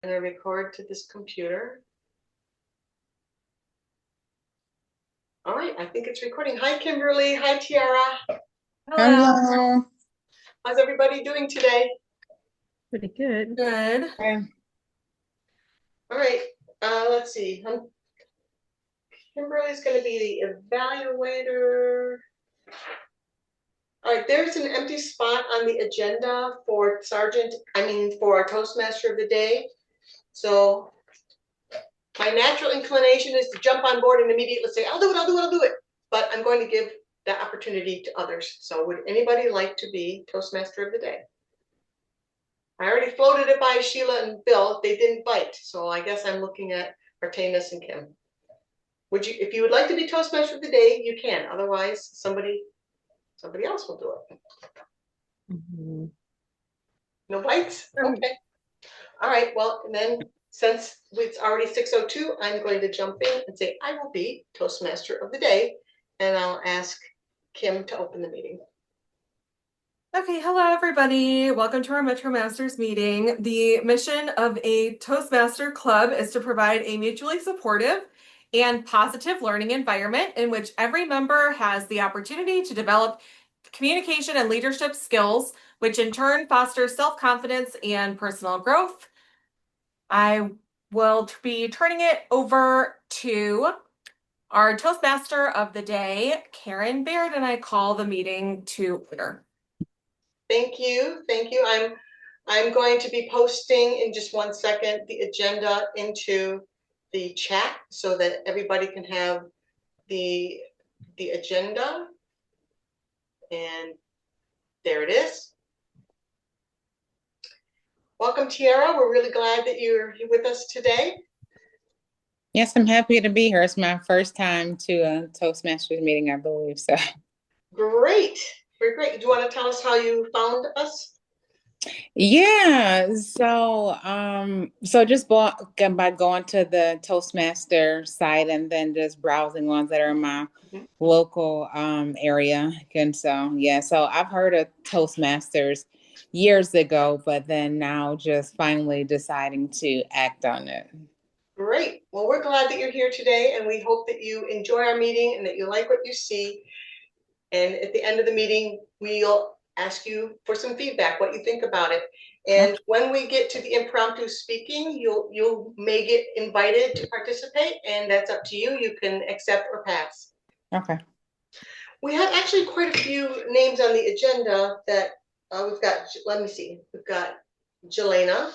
And I record to this computer. All right, I think it's recording. Hi, Kimberly. Hi, Tiara. Hello. Hello. How's everybody doing today? Pretty good. Good. Hi. All right, let's see. Kimberly's going to be the evaluator. All right, there's an empty spot on the agenda for for Toastmaster of the day. So my natural inclination is to jump on board and immediately say, I'll do it, I'll do it, I'll do it. But I'm going to give that opportunity to others. So would anybody like to be Toastmaster of the day? I already floated it by Sheila and Bill. They didn't bite. So I guess I'm looking at Artemis and Kim. If you would like to be Toastmaster of the day, you can. Otherwise, somebody else will do it. Mhm. No bites? Okay. All right. Well, and then since it's already 6:02, I'm going to jump in and say I will be Toastmaster of the day, and I'll ask Kim to open the meeting. Okay, hello everybody. Welcome to our Metro Masters meeting. The mission of a Toastmaster Club is to provide a mutually supportive and positive learning environment in which every member has the opportunity to develop communication and leadership skills, which in turn fosters self-confidence and personal growth. I will be turning it over to our Toastmaster of the day, Karen Baird, and I call the meeting to order. Thank you. Thank you. I'm going to be posting in just 1 second the agenda into the chat so that everybody can have the agenda. And there it is. Welcome, Tiara. We're really glad that you're here with us today. Yes, I'm happy to be here. It's my first time to a Toastmasters meeting, I believe. So Great. Very great. Do you want to tell us how you found us? yeah, so just by going to the Toastmaster site and then just browsing ones that are in my local area. And so yeah, so I've heard of Toastmasters years ago, but then now just finally deciding to act on it. Great. Well, we're glad that you're here today, and we hope that you enjoy our meeting and that you like what you see. And at the end of the meeting, we'll ask you for some feedback, what you think about it. And when we get to the impromptu speaking, you may get invited to participate, and that's up to you. You can accept or pass. Okay. We have actually quite a few names on the agenda that we've got. Let me see. We've got Jelena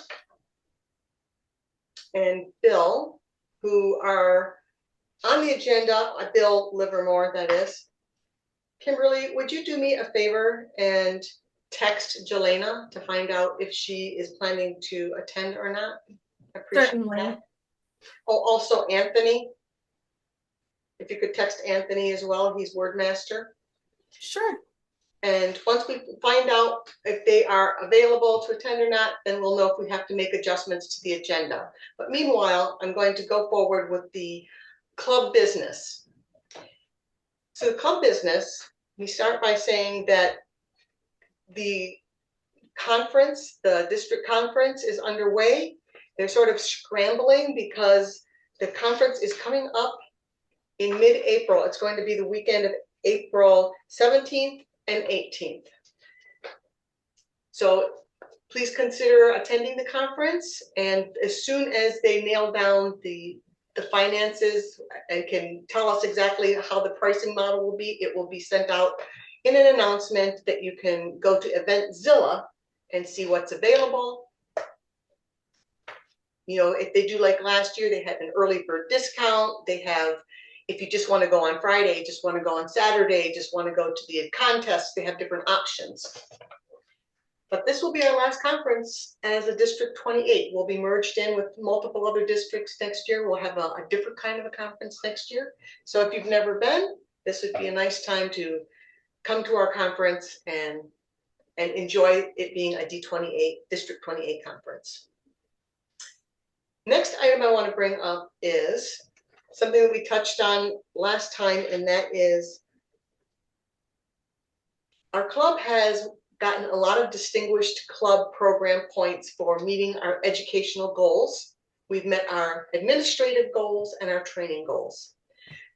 and Bill, who are on the agenda. Bill Livermore, that is. Kimberly, would you do me a favor and text Jelena to find out if she is planning to attend or not? I appreciate Certainly. that. Oh, also Anthony. If you could text Anthony as well, he's Wordmaster. Sure. And once we find out if they are available to attend or not, then we'll know if we have to make adjustments to the agenda. But meanwhile, I'm going to go forward with the club business. So the club business, we start by saying that the conference, the district conference is underway. They're sort of scrambling because the conference is coming up in mid-April. It's going to be the weekend of April 17th and 18th. So please consider attending the conference, and as soon as they nail down the finances and can tell us exactly how the pricing model will be, it will be sent out in an announcement that you can go to Eventzilla and see what's available. You know, if they do like last year, they had an early bird discount. They have, if you just want to go on Friday, just want to go on Saturday, just want to go to the contest, they have different options. But this will be our last conference as a District 28. We'll be merged in with multiple other districts next year. We'll have a different kind of a conference next year. So if you've never been, this would be a nice time to come to our conference and enjoy it being a District 28 conference. Next item I want to bring up is something that we touched on last time, and that is our club has gotten a lot of distinguished club program points for meeting our educational goals. We've met our administrative goals and our training goals.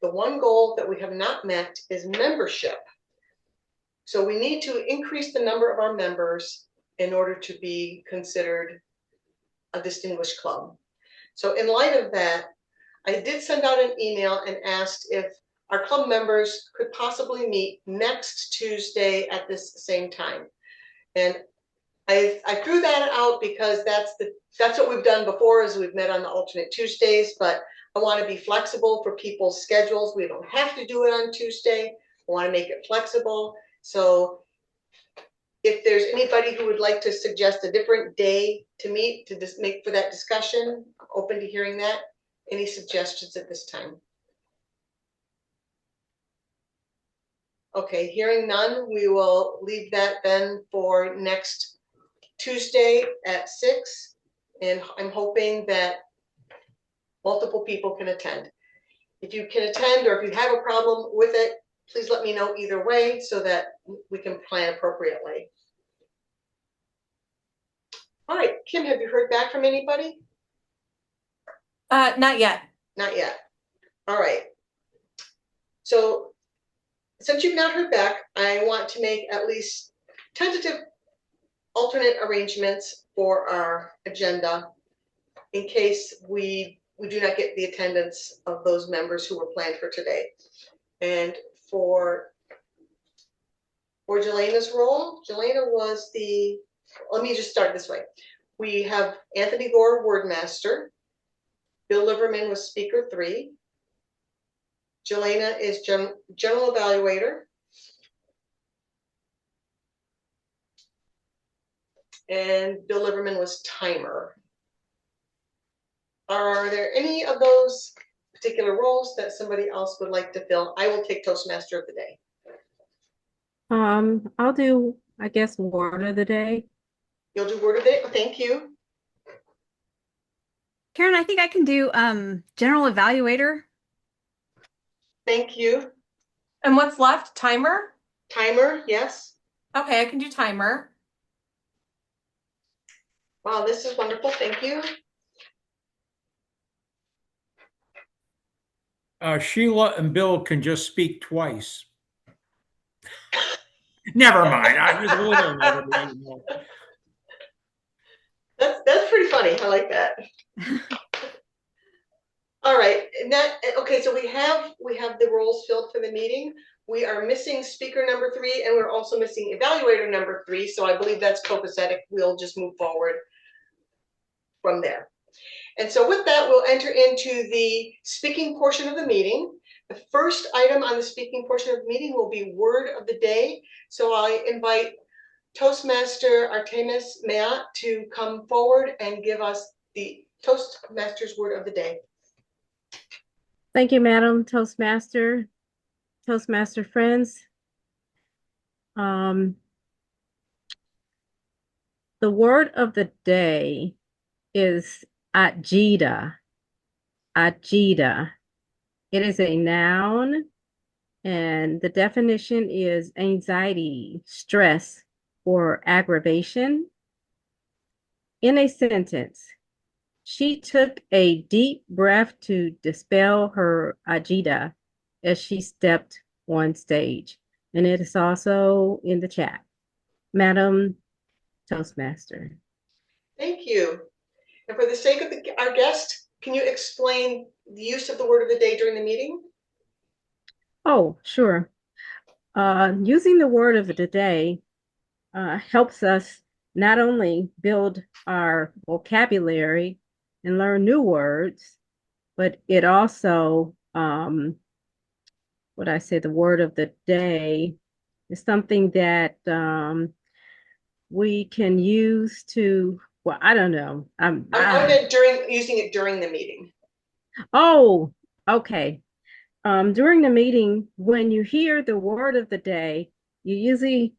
The one goal that we have not met is membership. So we need to increase the number of our members in order to be considered a distinguished club. So in light of that, I did send out an email and asked if our club members could possibly meet next Tuesday at this same time. And I threw that out because that's what we've done before, is we've met on the alternate Tuesdays, but I want to be flexible for people's schedules. We don't have to do it on Tuesday. I want to make it flexible. So if there's anybody who would like to suggest a different day to meet to just make for that discussion, I'm open to hearing that. Any suggestions at this time? Okay, hearing none, we will leave that then for next Tuesday at 6. And I'm hoping that multiple people can attend. If you can attend, or if you have a problem with it, please let me know either way so that we can plan appropriately. All right, Kim, have you heard back from anybody? Not yet. Not yet. All right. So since you've not heard back, I want to make at least tentative alternate arrangements for our agenda in case we do not get the attendance of those members who were planned for today. And for Jelena's role, Jelena was the, let me just start this way. We have Anthony Gore, Wordmaster. Bill Liverman was Speaker 3. Jelena is General Evaluator. And Bill Liverman was Timer. Are there any of those particular roles that somebody else would like to fill? I will take Toastmaster of the Day. I'll do, I guess, word of the day. You'll do word of the day? Thank you. Karen, I think I can do general evaluator. Thank you. And what's left? Timer? Timer, yes. Okay, I can do timer. Wow, this is wonderful. Thank you. Sheila and Bill can just speak twice. Never mind. I just really That's pretty funny. I like that. All right. And okay, so we have the roles filled for the meeting. We are missing speaker number 3, and we're also missing evaluator number 3. So I believe that's copacetic. We'll just move forward from there. And so with that, we'll enter into the speaking portion of the meeting. The first item on the speaking portion of the meeting will be word of the day. So I invite Toastmaster Artemis Meat to come forward and give us the Toastmasters word of the day. Thank you, Madam Toastmaster, Toastmaster friends. The word of the day is Ajita. Ajita. It is a noun, and the definition is anxiety, stress, or aggravation. In a sentence, she took a deep breath to dispel her agita as she stepped on stage. And it is also in the chat. Madam Toastmaster. Thank you. And for the sake of our guest, can you explain the use of the word of the day during the meeting? Oh, sure. Using the word of the day helps us not only build our vocabulary and learn new words, but it also, the word of the day is something that we can use to, well, I don't know. I meant using it during the meeting. Oh, okay. During the meeting, when you hear the word of the day, you usually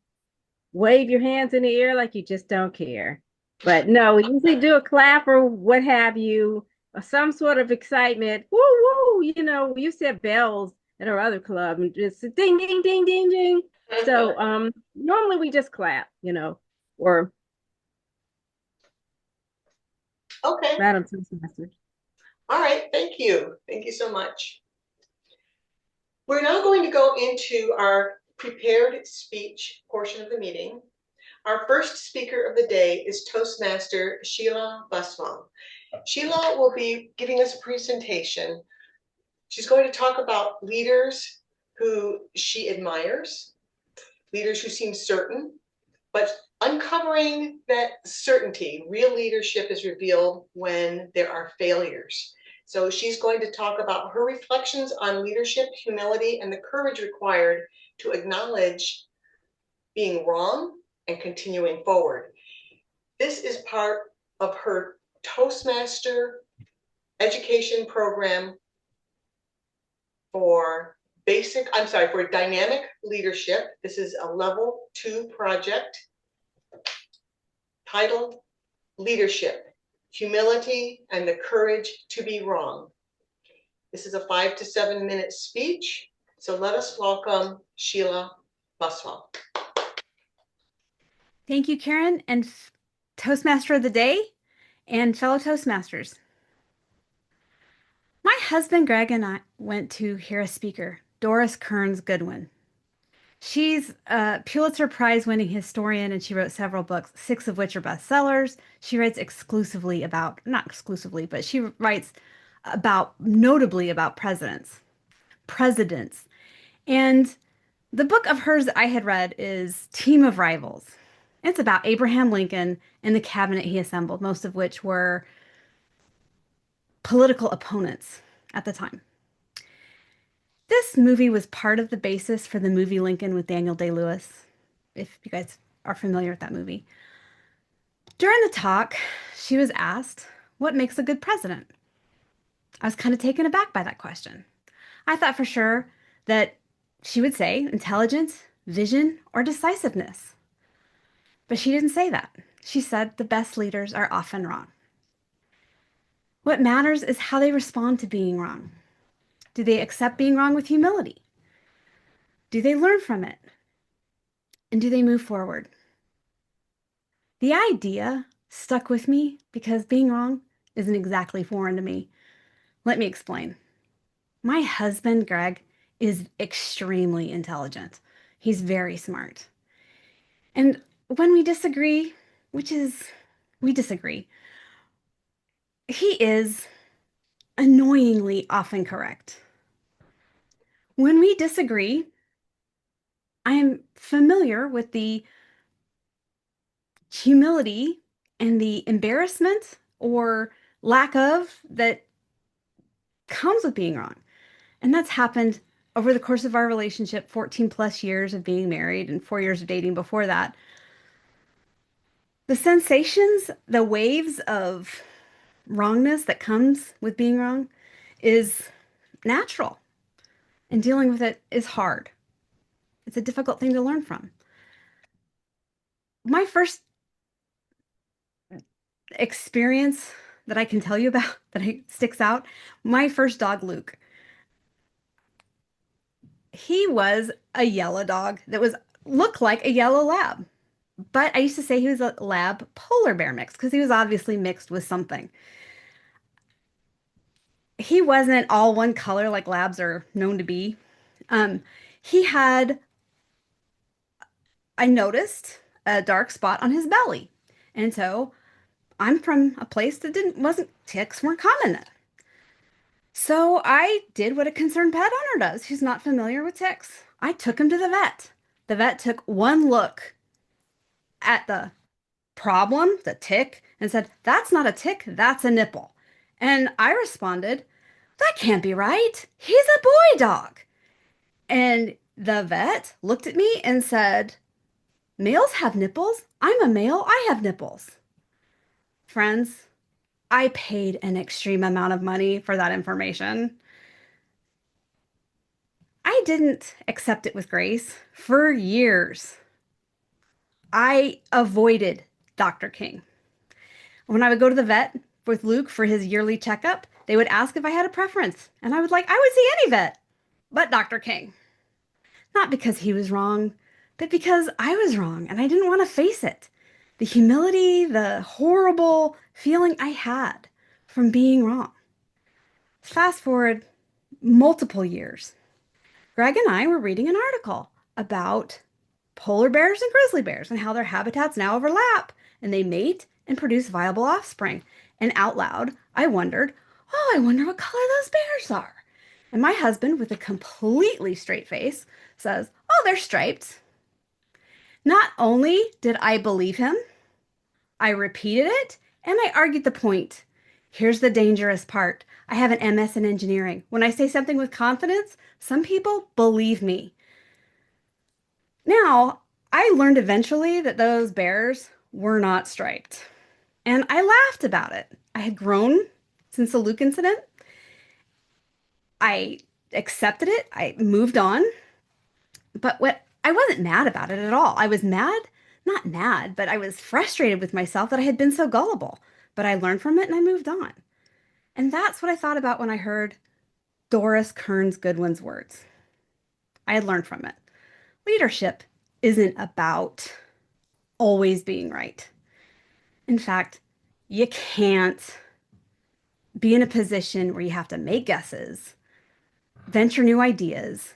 wave your hands in the air like you just don't care. But no, we usually do a clap or what have you, or some sort of excitement. Woo, woo, we used to have bells at our other club and just ding, ding, ding, ding, ding. So normally we just clap, or Okay, Madam Toastmaster. all right, thank you. Thank you so much. We're now going to go into our prepared speech portion of the meeting. Our first speaker of the day is Toastmaster Sheila Buswell. Sheila will be giving us a presentation. She's going to talk about leaders who she admires, leaders who seem certain, but uncovering that certainty. Real leadership is revealed when there are failures. So she's going to talk about her reflections on leadership, humility, and the courage required to acknowledge being wrong and continuing forward. This is part of her Toastmaster education program for for dynamic leadership. This is a level 2 project titled Leadership, Humility, and the Courage to be Wrong. This is a 5 to 7 minute speech. So let us welcome Sheila Buswell. Thank you, Karen, and Toastmaster of the Day and fellow Toastmasters. My husband Greg and I went to hear a speaker, Doris Kearns Goodwin. She's a Pulitzer Prize winning historian and she wrote several books, 6 of which are bestsellers. She writes exclusively about, not exclusively, but she writes notably about presidents. And the book of hers that I had read is Team of Rivals. It's about Abraham Lincoln and the cabinet he assembled, most of which were political opponents at the time. This movie was part of the basis for the movie Lincoln with Daniel Day-Lewis, if you guys are familiar with that movie. During the talk, she was asked, what makes a good president? I was kind of taken aback by that question. I thought for sure that she would say intelligence, vision, or decisiveness. But she didn't say that. She said the best leaders are often wrong. What matters is how they respond to being wrong. Do they accept being wrong with humility? Do they learn from it? And do they move forward? The idea stuck with me because being wrong isn't exactly foreign to me. Let me explain. My husband, Greg, is extremely intelligent. He's very smart. And when we disagree, we disagree, he is annoyingly often correct. When we disagree, I'm familiar with the humility and the embarrassment or lack of that comes with being wrong. And that's happened over the course of our relationship, 14 plus years of being married and 4 years of dating before that. The sensations, the waves of wrongness that comes with being wrong is natural. And dealing with it is hard. It's a difficult thing to learn from. My first experience that I can tell you about that sticks out, my first dog, Luke. He was a yellow dog that looked like a yellow lab. But I used to say he was a lab polar bear mix because he was obviously mixed with something. He wasn't all one color like labs are known to be. He had, I noticed a dark spot on his belly. And so I'm from a place that ticks weren't common then. So I did what a concerned pet owner does who's not familiar with ticks. I took him to the vet. The vet took one look at the problem, the tick, and said, that's not a tick, that's a nipple. And I responded, that can't be right. He's a boy dog. And the vet looked at me and said, males have nipples. I'm a male. I have nipples. Friends, I paid an extreme amount of money for that information. I didn't accept it with grace for years. I avoided Dr. King. When I would go to the vet with Luke for his yearly checkup, they would ask if I had a preference. And I would see any vet but Dr. King. Not because he was wrong, but because I was wrong and I didn't want to face it. The humility, the horrible feeling I had from being wrong. Fast forward multiple years. Greg and I were reading an article about polar bears and grizzly bears and how their habitats now overlap and they mate and produce viable offspring. And out loud, I wondered, oh, I wonder what color those bears are. And my husband, with a completely straight face, says, oh, they're striped. Not only did I believe him, I repeated it and I argued the point. Here's the dangerous part. I have an MS in engineering. When I say something with confidence, some people believe me. Now, I learned eventually that those bears were not striped. And I laughed about it. I had grown since the Luke incident. I accepted it. I moved on. But what I wasn't mad about it at all. I was mad, not mad, but I was frustrated with myself that I had been so gullible. But I learned from it and I moved on. And that's what I thought about when I heard Doris Kearns Goodwin's words. I had learned from it. Leadership isn't about always being right. In fact, you can't be in a position where you have to make guesses, venture new ideas,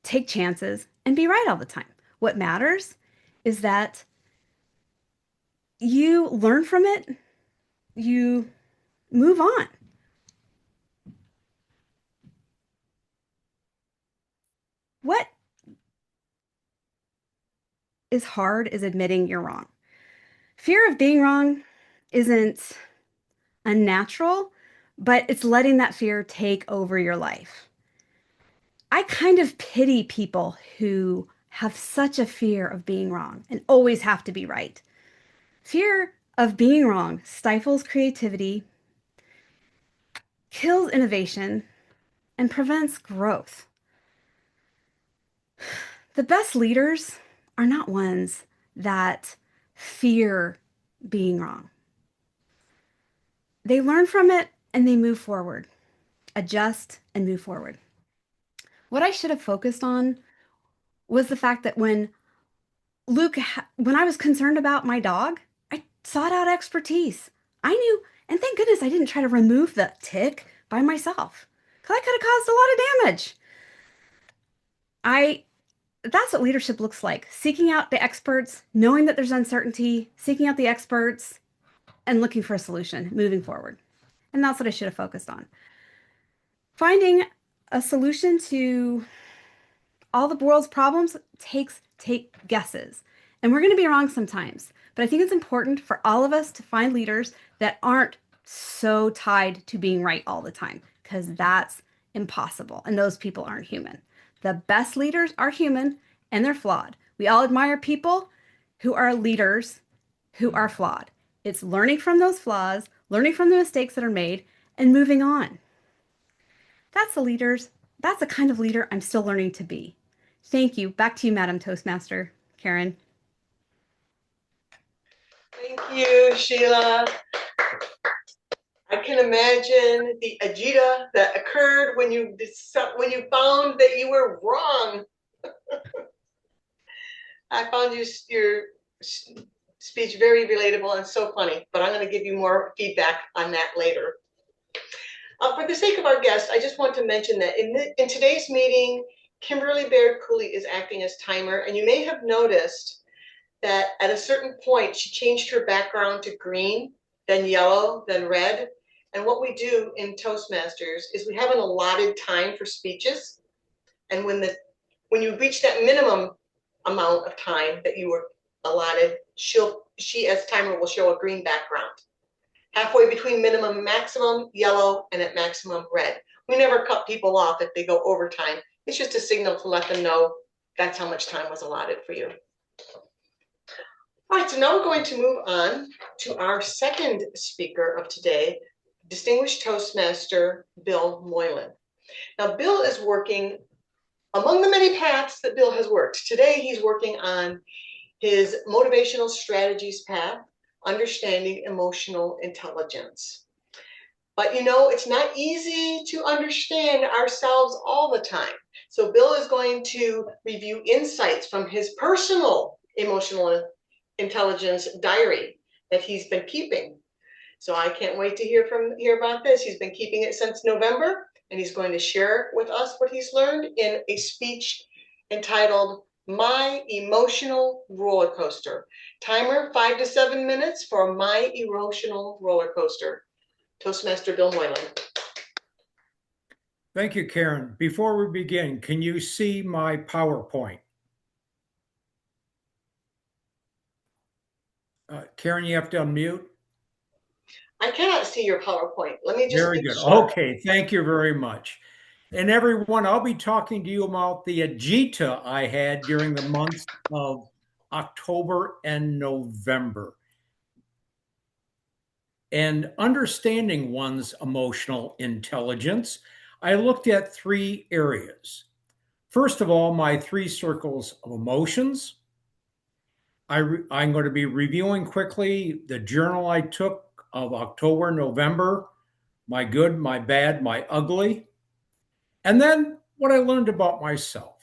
take chances, and be right all the time. What matters is that you learn from it, you move on. What is hard is admitting you're wrong. Fear of being wrong isn't unnatural, but it's letting that fear take over your life. I kind of pity people who have such a fear of being wrong and always have to be right. Fear of being wrong stifles creativity, kills innovation, and prevents growth. The best leaders are not ones that fear being wrong. They learn from it and they move forward, adjust and move forward. What I should have focused on was the fact that when I was concerned about my dog, I sought out expertise. I knew, and thank goodness I didn't try to remove the tick by myself, because I could have caused a lot of damage. That's what leadership looks like. Seeking out the experts, knowing that there's uncertainty, seeking out the experts, and looking for a solution, moving forward. And that's what I should have focused on. Finding a solution to all the world's problems take guesses. And we're going to be wrong sometimes. But I think it's important for all of us to find leaders that aren't so tied to being right all the time, because that's impossible. And those people aren't human. The best leaders are human and they're flawed. We all admire people who are leaders who are flawed. It's learning from those flaws, learning from the mistakes that are made, and moving on. That's the kind of leader I'm still learning to be. Thank you. Back to you, Madam Toastmaster. Karen. Thank you, Sheila. I can imagine the agita that occurred when you found that you were wrong. I found your speech very relatable and so funny, but I'm going to give you more feedback on that later. For the sake of our guest, I just want to mention that in today's meeting, Kimberly Baird Cooley is acting as timer, and you may have noticed that at a certain point, she changed her background to green, then yellow, then red. And what we do in Toastmasters is we have an allotted time for speeches. And when you reach that minimum amount of time that you were allotted, she as timer will show a green background. Halfway between minimum and maximum, yellow, and at maximum, red. We never cut people off if they go over time. It's just a signal to let them know that's how much time was allotted for you. All right, so now we're going to move on to our second speaker of today, Distinguished Toastmaster Bill Moylan. Now, Bill is working among the many paths that Bill has worked. Today, he's working on his motivational strategies path, understanding emotional intelligence. But you know, it's not easy to understand ourselves all the time. So Bill is going to review insights from his personal emotional intelligence diary that he's been keeping. So I can't wait to hear about this. He's been keeping it since November, and he's going to share with us what he's learned in a speech entitled My Emotional Roller Coaster. Timer 5 to 7 minutes for My Emotional Roller Coaster. Toastmaster Bill Moylan. Thank you, Karen. Before we begin, can you see my PowerPoint? Karen, you have to unmute. I cannot see your PowerPoint. Let me just Very make good. sure. Okay, thank you very much. And everyone, I'll be talking to you about the agita I had during the months of October and November. And understanding one's emotional intelligence, I looked at 3 areas. First of all, my 3 circles of emotions. I'm going to be reviewing quickly the journal I took of October, November, my good, my bad, my ugly, and then what I learned about myself.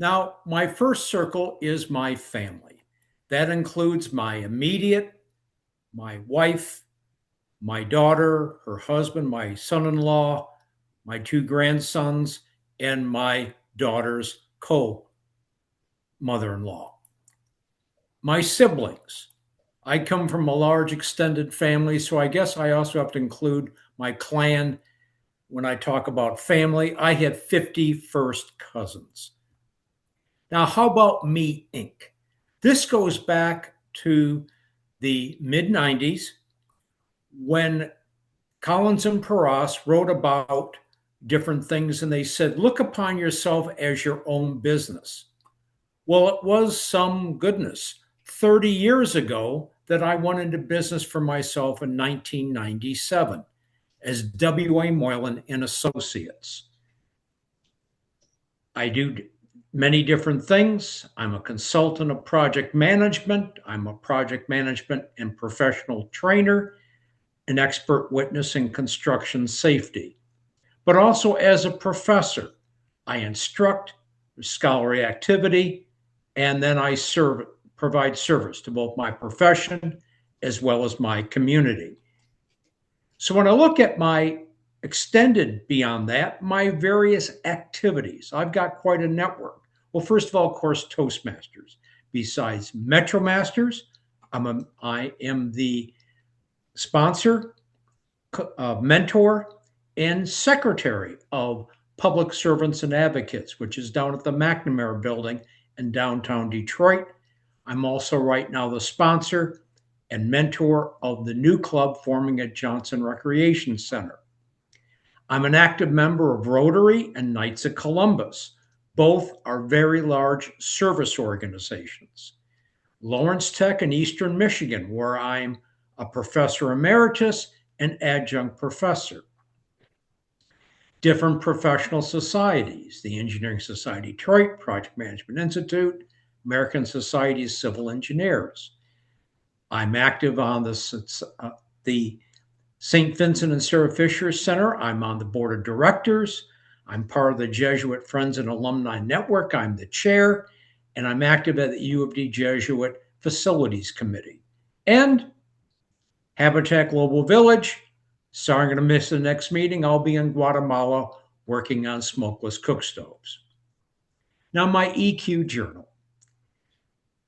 Now, my first circle is my family. That includes my immediate, my wife, my daughter, her husband, my son in law, my 2 grandsons, and my daughter's co mother in law. My siblings. I come from a large extended family, so I guess I also have to include my clan when I talk about family. I have 50 first cousins. Now, how about Me Inc.? This goes back to the mid 90s when Collins and Paras wrote about different things, and they said, look upon yourself as your own business. Well, it was some goodness 30 years ago that I went into business for myself in 1997 as W.A. Moylan and Associates. I do many different things. I'm a consultant of project management. I'm a project management and professional trainer, an expert witness in construction safety. But also as a professor, I instruct scholarly activity, and then I provide service to both my profession as well as my community. So when I look at my extended beyond that, my various activities, I've got quite a network. Well, first of all, of course, Toastmasters. Besides Metro Masters, I am the sponsor, mentor, and secretary of Public Servants and Advocates, which is down at the McNamara Building in downtown Detroit. I'm also right now the sponsor and mentor of the new club forming at Johnson Recreation Center. I'm an active member of Rotary and Knights of Columbus. Both are very large service organizations. Lawrence Tech in Eastern Michigan, where I'm a professor emeritus and adjunct professor. Different professional societies, the Engineering Society Detroit, Project Management Institute, American Society of Civil Engineers. I'm active on the St. Vincent and Sarah Fisher Center. I'm on the board of directors. I'm part of the Jesuit Friends and Alumni Network. I'm the chair, and I'm active at the U of D Jesuit Facilities Committee. And Habitat Global Village. Sorry, I'm going to miss the next meeting. I'll be in Guatemala working on smokeless cook stoves. Now, my EQ journal.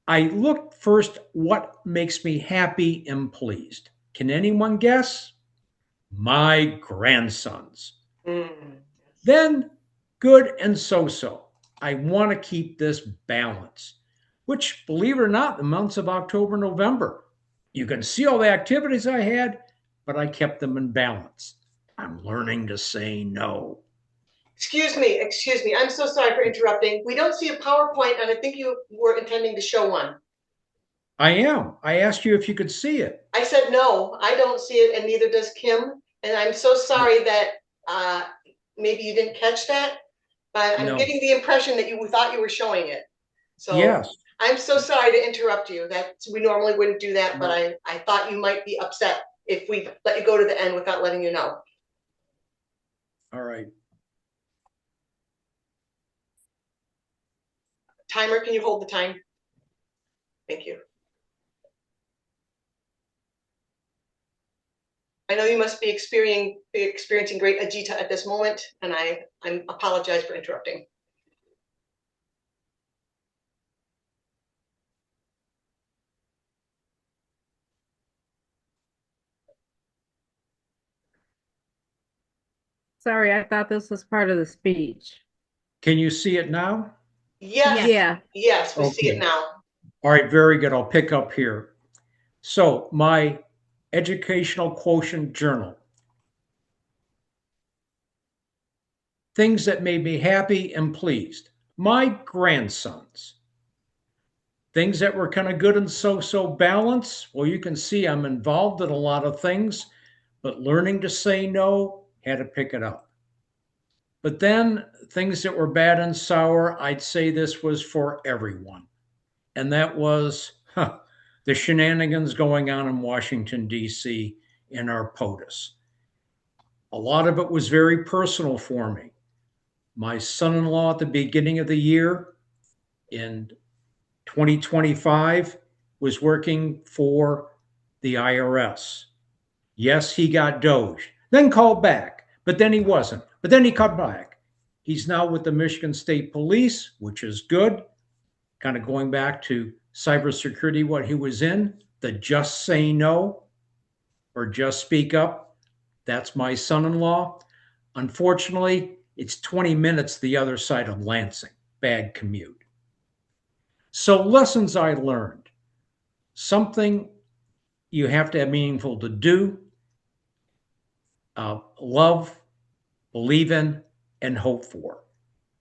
I looked first what makes me happy and pleased. Can anyone guess? My grandsons. Then good and so-so. I want to keep this balance, which, believe it or not, the months of October, November, you can see all the activities I had, but I kept them in balance. I'm learning to say no. Excuse me. I'm so sorry for interrupting. We don't see a PowerPoint, and I think you were intending to show one. I am. I asked you if you could see it. I said no, I don't see it, and neither does Kim. And I'm so sorry that maybe you didn't catch that, but I'm getting the impression that you thought you were showing it. So yes. I'm so sorry to interrupt you. We normally wouldn't do that, but I thought you might be upset if we let you go to the end without letting you know. All right. Timer, can you hold the time? Thank you. I know you must be experiencing great agita at this moment, and I apologize for interrupting. Sorry, I thought this was part of the speech. Can you see it now? Yes. Yeah. Yes, we see it Okay. now. All right, very good. I'll pick up here. So, my educational quotient journal. Things that made me happy and pleased. My grandsons. Things that were kind of good and so balance. Well, you can see I'm involved in a lot of things, but learning to say no, had to pick it up. But then things that were bad and sour, I'd say this was for everyone. And that was the shenanigans going on in Washington, D.C. in our POTUS. A lot of it was very personal for me. My son-in-law at the beginning of the year in 2025 was working for the IRS. Yes, he got Doge, then called back, but then he wasn't. But then he cut back. He's now with the Michigan State Police, which is good. Kind of going back to cybersecurity, what he was in, the just say no or just speak up. That's my son-in-law. Unfortunately, it's 20 minutes the other side of Lansing. Bad commute. So lessons I learned. Something you have to have meaningful to do, love, believe in, and hope for.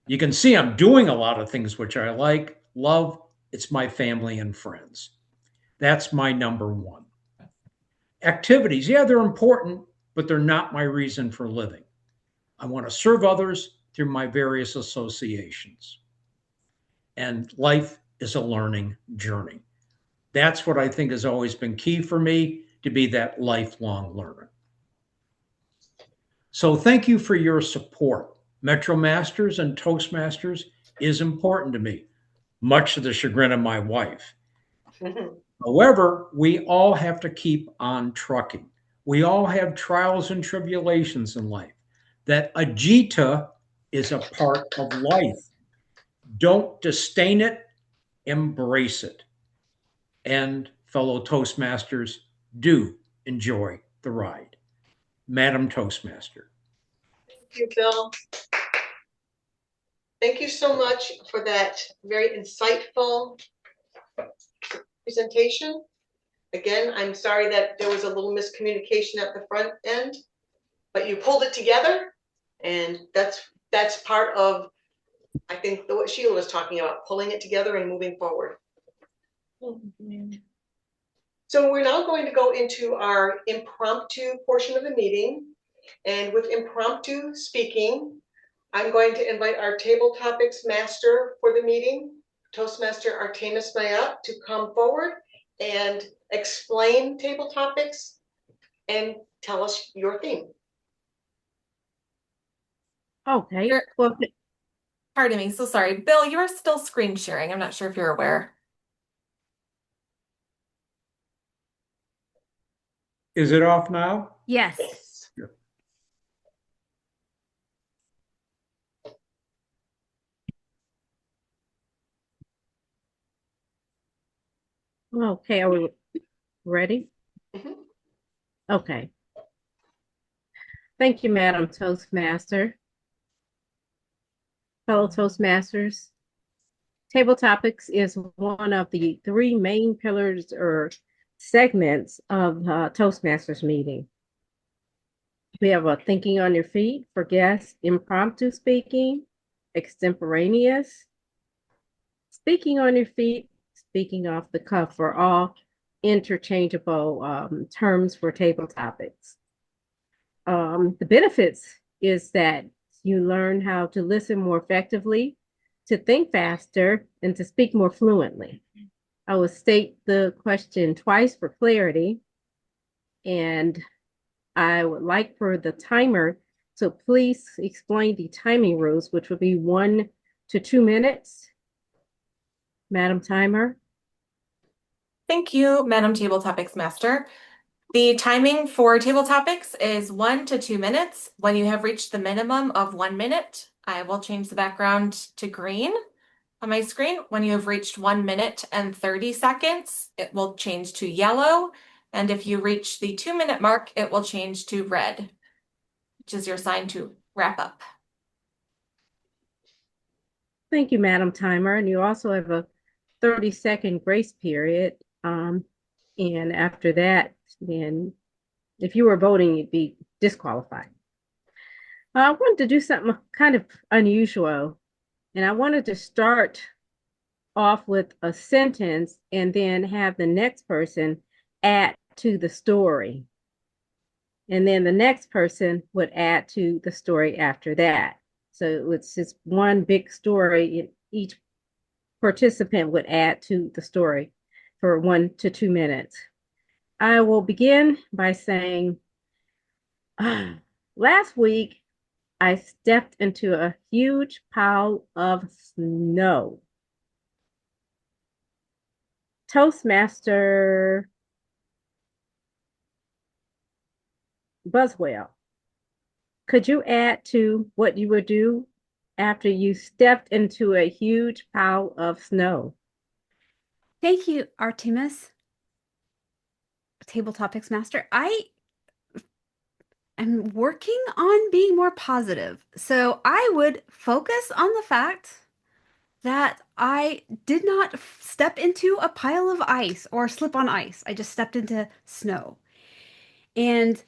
You can see I'm doing a lot of things which I like, love. It's my family and friends. That's my number one. Activities, yeah, they're important, but they're not my reason for living. I want to serve others through my various associations. And life is a learning journey. That's what I think has always been key for me, to be that lifelong learner. So thank you for your support. Metro Masters and Toastmasters is important to me, much to the chagrin of my wife. However, we all have to keep on trucking. We all have trials and tribulations in life. That agita is a part of life. Don't disdain it, embrace it. And fellow Toastmasters, do enjoy the ride. Madam Toastmaster. Thank you, Bill. Thank you so much for that very insightful presentation. Again, I'm sorry that there was a little miscommunication at the front end, but you pulled it together, and that's part of, I think, what Sheila was talking about, pulling it together and moving forward. So we're now going to go into our impromptu portion of the meeting. And with impromptu speaking, I'm going to invite our table topics master for the meeting, Toastmaster Artemis Mayat, to come forward and explain table topics and tell us your theme. Okay. Well, Pardon me, so sorry. Bill, you are still screen sharing. I'm not sure if you're aware. Is it off now? Yes. Yes. okay, are we ready? Mhm. Okay. Thank you, Madam Toastmaster. Fellow Toastmasters, table topics is one of the three main pillars or segments of Toastmasters meeting. We have a thinking on your feet for guests, impromptu speaking, extemporaneous, speaking on your feet, speaking off the cuff are all interchangeable terms for table topics. The benefits is that you learn how to listen more effectively, to think faster, and to speak more fluently. I will state the question twice for clarity. And I would like for the timer to please explain the timing rules, which would be 1 to 2 minutes. Madam Timer. Thank you, Madam Table Topics Master. The timing for table topics is 1 to 2 minutes. When you have reached the minimum of 1 minute, I will change the background to green on my screen. When you have reached 1 minute and 30 seconds, it will change to yellow. And if you reach the 2-minute mark, it will change to red, which is your sign to wrap up. Thank you, Madam Timer. And you also have a 30-second grace period. And after that, then if you were voting, you'd be disqualified. I wanted to do something kind of unusual. And I wanted to start off with a sentence and then have the next person add to the story. And then the next person would add to the story after that. So it's just one big story. Each participant would add to the story for 1 to 2 minutes. I will begin by saying, last week, I stepped into a huge pile of snow. Toastmaster Buzzwell, could you add to what you would do after you stepped into a huge pile of snow? Thank you, Artemis, Table Topics Master. I am working on being more positive. So I would focus on the fact that I did not step into a pile of ice or slip on ice. I just stepped into snow. And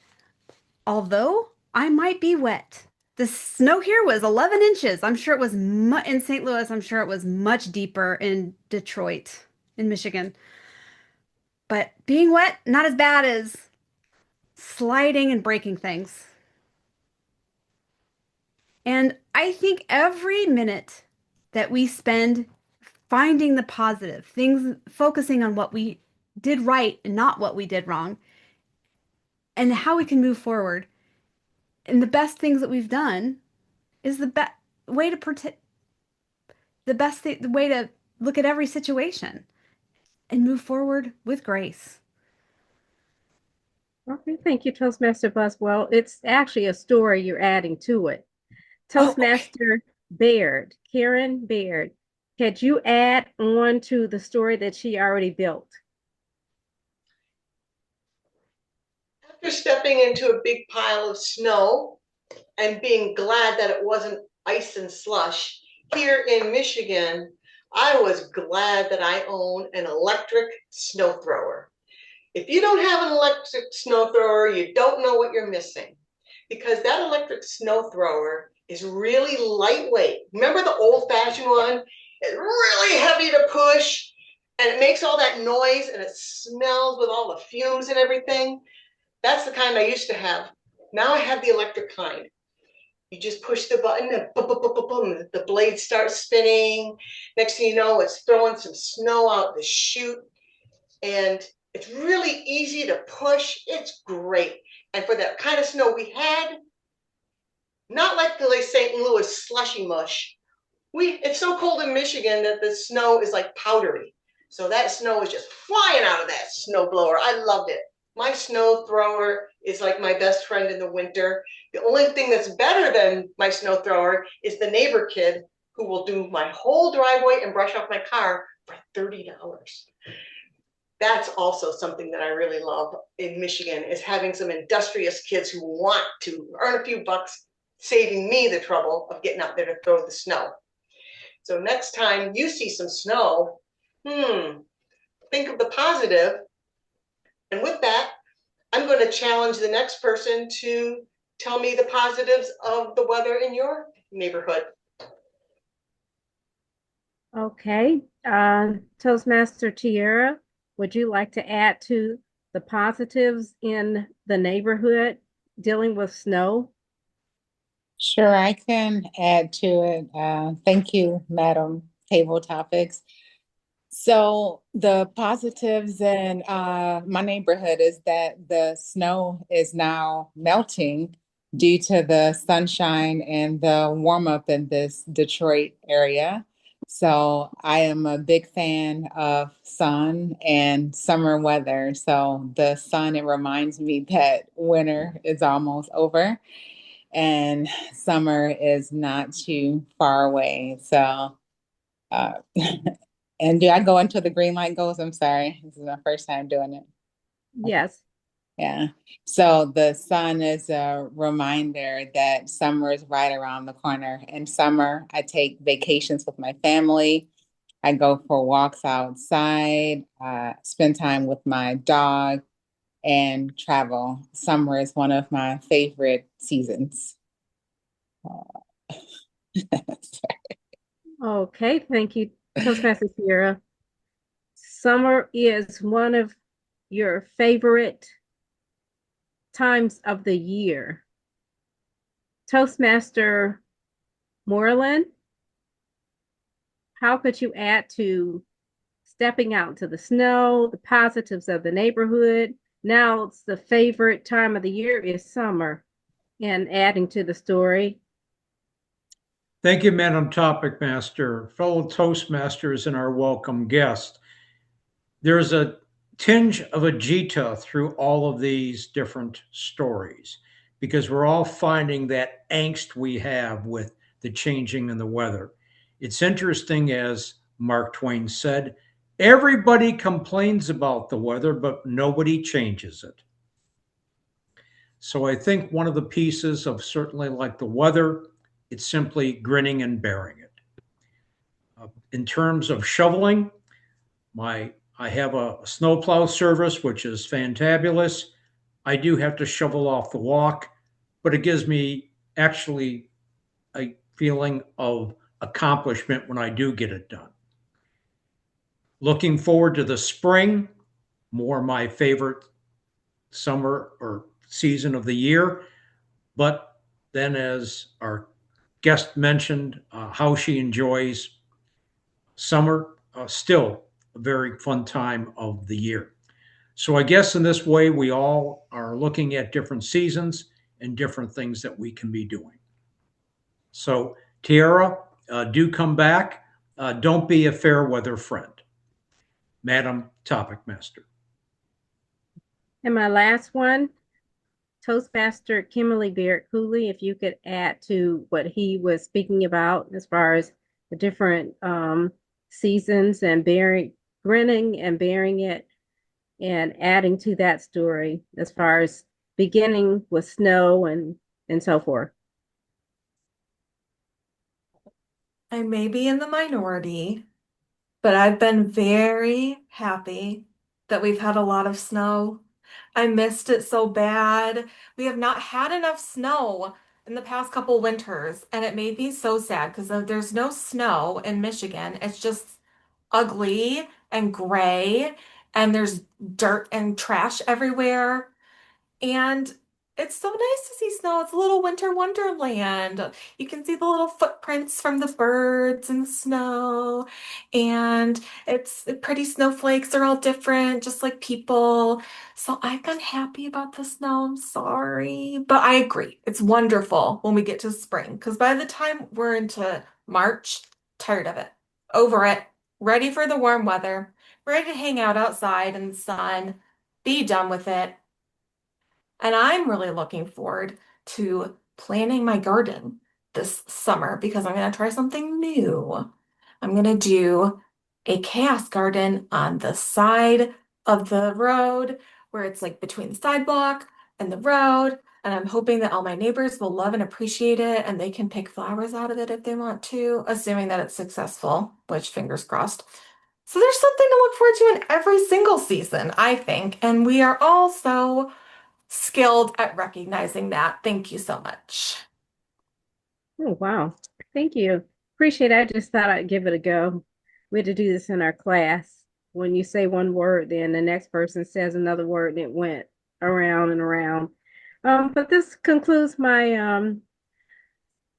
although I might be wet, the snow here was 11 inches. I'm sure it was in St. Louis. I'm sure it was much deeper in Detroit, in Michigan. But being wet, not as bad as sliding and breaking things. And I think every minute that we spend finding the positive, things, focusing on what we did right and not what we did wrong, and how we can move forward. And the best things that we've done is the best way to protect the way to look at every situation and move forward with grace. Okay, thank you, Toastmaster Buzzwell. It's actually a story you're adding to it. Toastmaster Baird, Karen Baird, could you add on to the story that she already built? After stepping into a big pile of snow and being glad that it wasn't ice and slush, here in Michigan, I was glad that I own an electric snow thrower. If you don't have an electric snow thrower, you don't know what you're missing, because that electric snow thrower is really lightweight. Remember the old-fashioned one? It's really heavy to push, and it makes all that noise, and it smells with all the fumes and everything. That's the kind I used to have. Now I have the electric kind. You just push the button and boom, boom, boom, boom, boom, the blade starts spinning. Next thing you know, it's throwing some snow out the chute, and it's really easy to push. It's great. And for that kind of snow we had, not like the St. Louis slushy mush. It's so cold in Michigan that the snow is like powdery. So that snow is just flying out of that snow blower. I loved it. My snow thrower is like my best friend in the winter. The only thing that's better than my snow thrower is the neighbor kid who will do my whole driveway and brush off my car for $30. That's also something that I really love in Michigan, is having some industrious kids who want to earn a few bucks, saving me the trouble of getting out there to throw the snow. So next time you see some snow, think of the positive. And with that, I'm going to challenge the next person to tell me the positives of the weather in your neighborhood. Okay, Toastmaster Tierra, would you like to add to the positives in the neighborhood dealing with snow? Sure, I can add to it. Thank you, Madam Table Topics. So the positives in my neighborhood is that the snow is now melting due to the sunshine and the warm up in this Detroit area. So I am a big fan of sun and summer weather. So the sun, it reminds me that winter is almost over and summer is not too far away. So uh, and do I go until the green light goes? I'm sorry. This is my first time doing it. Yes. Yeah. So the sun is a reminder that summer is right around the corner. In summer, I take vacations with my family. I go for walks outside, spend time with my dog, and travel. Summer is one of my favorite seasons. Okay, thank you, Toastmaster Sierra. Summer is one of your favorite times of the year. Toastmaster Moreland, how could you add to stepping out into the snow, the positives of the neighborhood? Now it's the favorite time of the year is summer, and adding to the story. Thank you, Madam Topic Master, fellow Toastmasters, and our welcome guest. There's a tinge of agita through all of these different stories because we're all finding that angst we have with the changing in the weather. It's interesting, as Mark Twain said, everybody complains about the weather, but nobody changes it. So I think one of the pieces of certainly like the weather, it's simply grinning and bearing it. In terms of shoveling, I have a snowplow service, which is fantabulous. I do have to shovel off the walk, but it gives me actually a feeling of accomplishment when I do get it done. Looking forward to the spring, more my favorite summer or season of the year. But then, as our guest mentioned, how she enjoys summer, still a very fun time of the year. So I guess in this way, we all are looking at different seasons and different things that we can be doing. So, Tiara, do come back. Don't be a fair weather friend. Madam Topic Master. And my last one, Toastmaster Kimberly Barrett Cooley, if you could add to what he was speaking about as far as the different seasons and grinning and bearing it, and adding to that story as far as beginning with snow and so forth. I may be in the minority, but I've been very happy that we've had a lot of snow. I missed it so bad. We have not had enough snow in the past couple winters, and it made me so sad because there's no snow in Michigan. It's just ugly and gray, and there's dirt and trash everywhere. And it's so nice to see snow. It's a little winter wonderland. You can see the little footprints from the birds in the snow. And it's pretty snowflakes. They're all different, just like people. So I've been happy about the snow. I'm sorry. But I agree. It's wonderful when we get to spring. Because by the time we're into March, tired of it. Over it. Ready for the warm weather. Ready to hang out outside in the sun. Be done with it. And I'm really looking forward to planting my garden this summer because I'm going to try something new. I'm going to do a chaos garden on the side of the road where it's like between the sidewalk and the road. And I'm hoping that all my neighbors will love and appreciate it and they can pick flowers out of it if they want to, assuming that it's successful, which fingers crossed. So there's something to look forward to in every single season, I think. And we are all so skilled at recognizing that. Thank you so much. Oh, wow. Thank you. Appreciate it. I just thought I'd give it a go. We had to do this in our class. When you say one word, then the next person says another word, and it went around and around. But this concludes my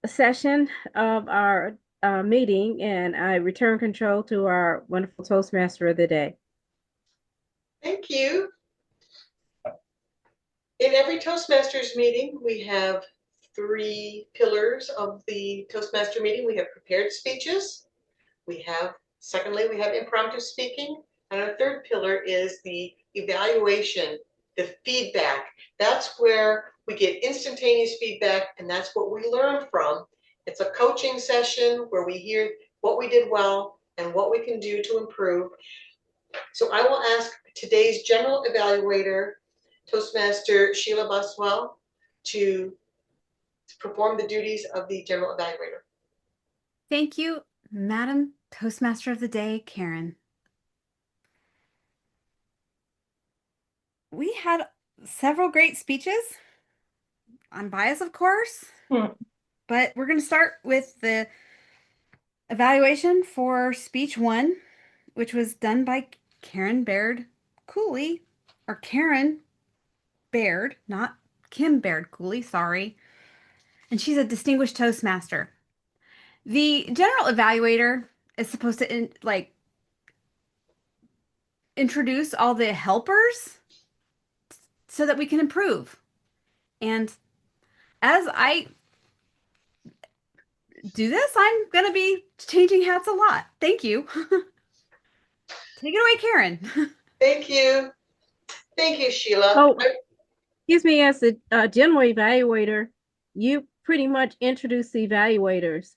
session of our meeting, and I return control to our wonderful Toastmaster of the day. Thank you. In every Toastmasters meeting, we have 3 pillars of the Toastmaster meeting. We have prepared speeches. Secondly, we have impromptu speaking. And our third pillar is the evaluation, the feedback. That's where we get instantaneous feedback, and that's what we learn from. It's a coaching session where we hear what we did well and what we can do to improve. So I will ask today's general evaluator, Toastmaster Sheila Buswell, to perform the duties of the general evaluator. Thank you, Madam Toastmaster of the Day, Karen. We had several great speeches. I'm biased, of course, but we're going to start with the evaluation for speech 1, which was done by Karen Baird Cooley, or Karen Baird, not Kim Baird Cooley, sorry. And she's a distinguished Toastmaster. The general evaluator is supposed to introduce all the helpers so that we can improve. And as I do this, I'm going to be changing hats a lot. Thank you. Take it away, Karen. Thank you. Thank you, Sheila. Oh, excuse me, as the general evaluator, you pretty much introduce the evaluators,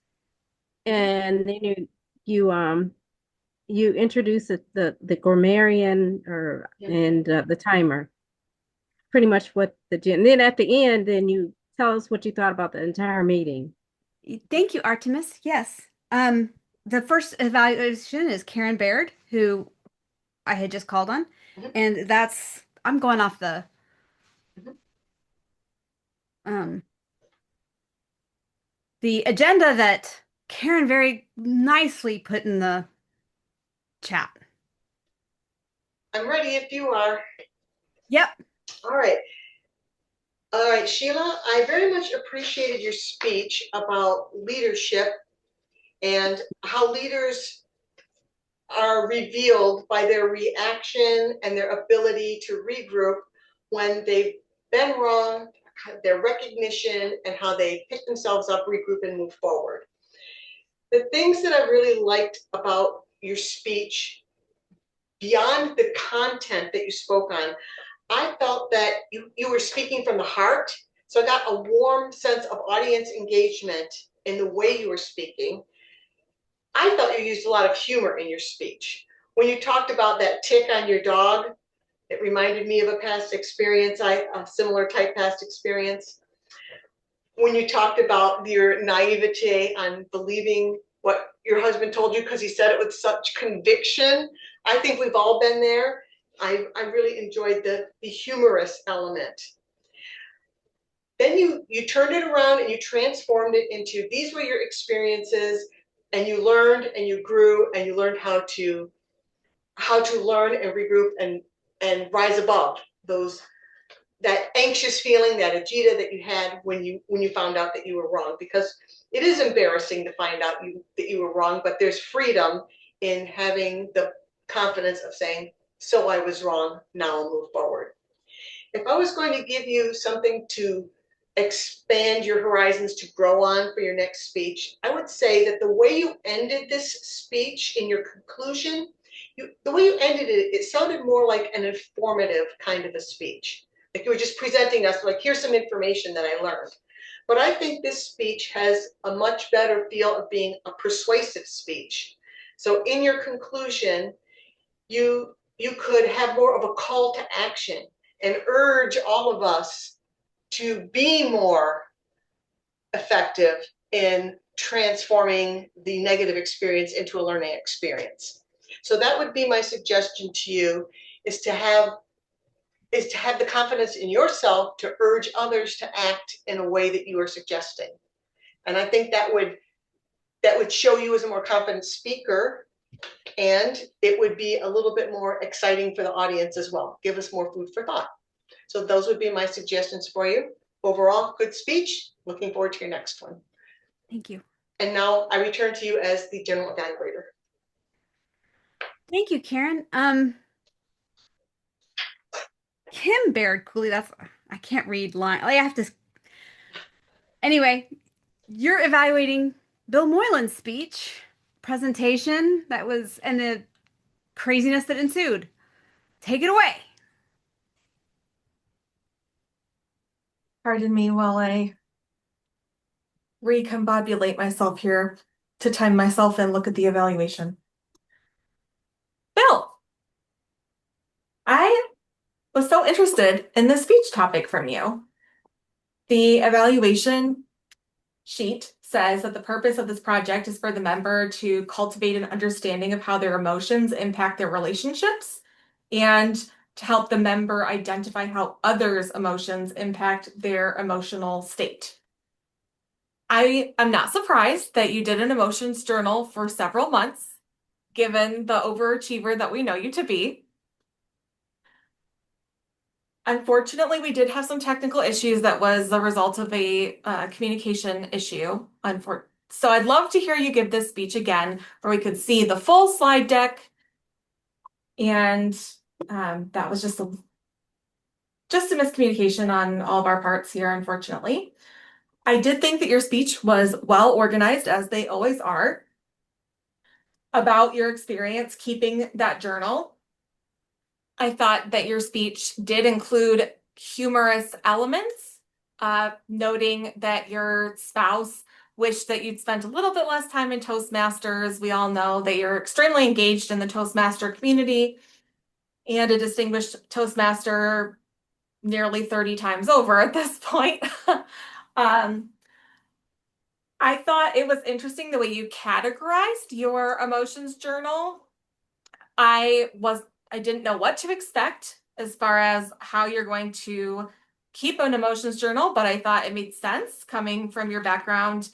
and then you introduce the grammarian and the timer. Pretty much what and then at the end, then you tell us what you thought about the entire meeting. Thank you, Artemis. Yes. The first evaluation is Karen Baird, who I had just called on. And I'm going off the agenda that Karen very nicely put in the chat. I'm ready if you are. Yep. All right. All right, Sheila, I very much appreciated your speech about leadership and how leaders are revealed by their reaction and their ability to regroup when they've been wrong, their recognition, and how they pick themselves up, regroup, and move forward. The things that I really liked about your speech, beyond the content that you spoke on, I felt that you were speaking from the heart. So I got a warm sense of audience engagement in the way you were speaking. I felt you used a lot of humor in your speech. When you talked about that tick on your dog, it reminded me of a past experience, a similar type past experience. When you talked about your naivete on believing what your husband told you because he said it with such conviction, I think we've all been there. I really enjoyed the humorous element. Then you turned it around and you transformed it into, these were your experiences, and you learned and you grew and you learned how to learn and regroup and rise above that anxious feeling, that agita that you had when you found out that you were wrong, because it is embarrassing to find out that you were wrong, but there's freedom in having the confidence of saying, so I was wrong, now I'll move forward. If I was going to give you something to expand your horizons, to grow on for your next speech, I would say that the way you ended this speech in your conclusion, the way you ended it, it sounded more like an informative kind of a speech. Like you were just presenting us, like, here's some information that I learned. But I think this speech has a much better feel of being a persuasive speech. So in your conclusion, you could have more of a call to action and urge all of us to be more effective in transforming the negative experience into a learning experience. So that would be my suggestion to you, is to have the confidence in yourself to urge others to act in a way that you are suggesting. And I think that would show you as a more confident speaker, and it would be a little bit more exciting for the audience as well. Give us more food for thought. So those would be my suggestions for you. Overall, good speech. Looking forward to your next one. Thank you. And now I return to you as the general evaluator. Thank you, Karen. Kim Baird Cooley, I can't read line. Like, I have to. Anyway, you're evaluating Bill Moylan's speech presentation and the craziness that ensued. Take it away. Pardon me while I recombobulate myself here to time myself and look at the evaluation. Bill, I was so interested in this speech topic from you. The evaluation sheet says that the purpose of this project is for the member to cultivate an understanding of how their emotions impact their relationships and to help the member identify how others' emotions impact their emotional state. I am not surprised that you did an emotions journal for several months, given the overachiever that we know you to be. Unfortunately, we did have some technical issues that was the result of a communication issue. So I'd love to hear you give this speech again, where we could see the full slide deck. And that was just a miscommunication on all of our parts here, unfortunately. I did think that your speech was well organized, as they always are, about your experience keeping that journal. I thought that your speech did include humorous elements, noting that your spouse wished that you'd spent a little bit less time in Toastmasters. We all know that you're extremely engaged in the Toastmaster community and a distinguished Toastmaster nearly 30 times over at this point. I thought it was interesting the way you categorized your emotions journal. I didn't know what to expect as far as how you're going to keep an emotions journal, but I thought it made sense coming from your background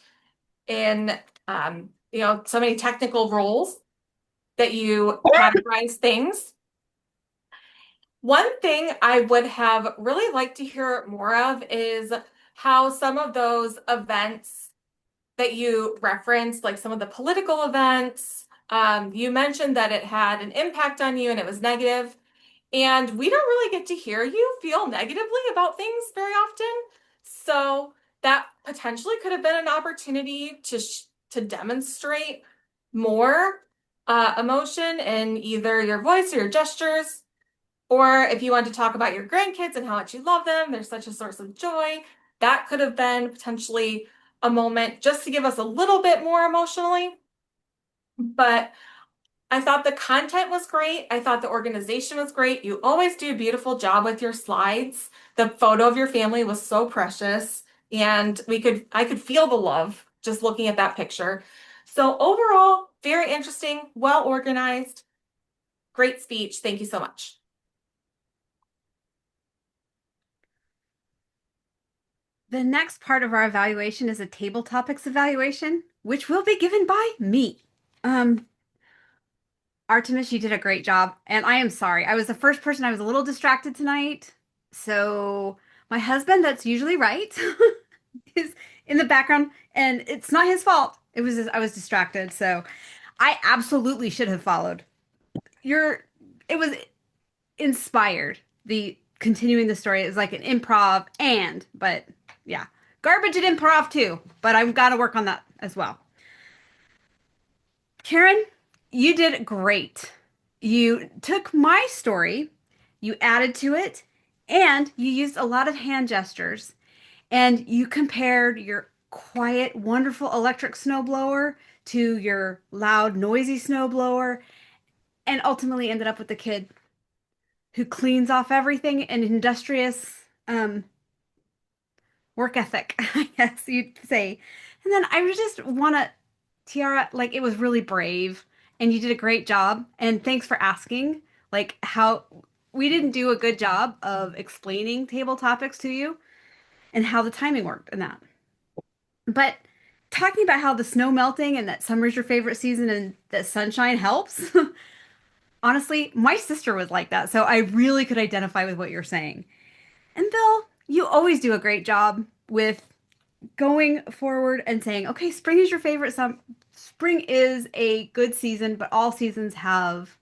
in so many technical roles that you categorize things. One thing I would have really liked to hear more of is how some of those events that you referenced, like some of the political events, you mentioned that it had an impact on you and it was negative. And we don't really get to hear you feel negatively about things very often. So that potentially could have been an opportunity to demonstrate more emotion in either your voice or your gestures. Or if you want to talk about your grandkids and how much you love them, they're such a source of joy. That could have been potentially a moment just to give us a little bit more emotionally. But I thought the content was great. I thought the organization was great. You always do a beautiful job with your slides. The photo of your family was so precious, and I could feel the love just looking at that picture. So overall, very interesting, well organized, great speech. Thank you so much. The next part of our evaluation is a table topics evaluation, which will be given by me. Artemis, you did a great job, and I am sorry. I was the first person. I was a little distracted tonight. So my husband, that's usually right, is in the background, and it's not his fault. I was distracted. So I absolutely should have followed. It was inspired. The continuing the story is like an improv but yeah, garbage at improv too. But I've got to work on that as well. Karen, you did great. You took my story, you added to it, and you used a lot of hand gestures. And you compared your quiet, wonderful electric snowblower to your loud, noisy snowblower, and ultimately ended up with the kid who cleans off everything and industrious work ethic, I guess you'd say. And then I just want to, Tiara, like it was really brave and you did a great job. And thanks for asking, like how we didn't do a good job of explaining table topics to you and how the timing worked in that. But talking about how the snow melting and that summer's your favorite season and that sunshine helps, honestly, my sister was like that. So I really could identify with what you're saying. And Bill, you always do a great job with going forward and saying, okay, spring is your favorite. Spring is a good season, but all seasons have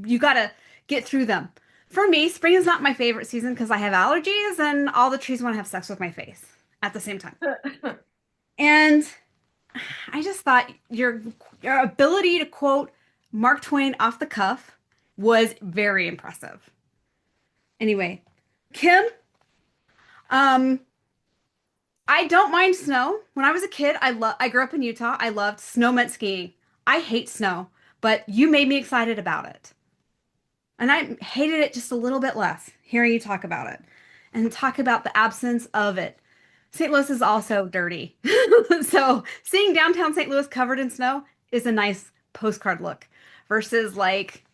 you got to get through them. For me, spring is not my favorite season because I have allergies and all the trees want to have sex with my face at the same time. And I just thought your ability to quote Mark Twain off the cuff was very impressive. Anyway, Kim, um, I don't mind snow. When I was a kid, I grew up in Utah. I loved snow meant skiing. I hate snow, but you made me excited about it. And I hated it just a little bit less hearing you talk about it and talk about the absence of it. St. Louis is also dirty. So seeing downtown St. Louis covered in snow is a nice postcard look versus like,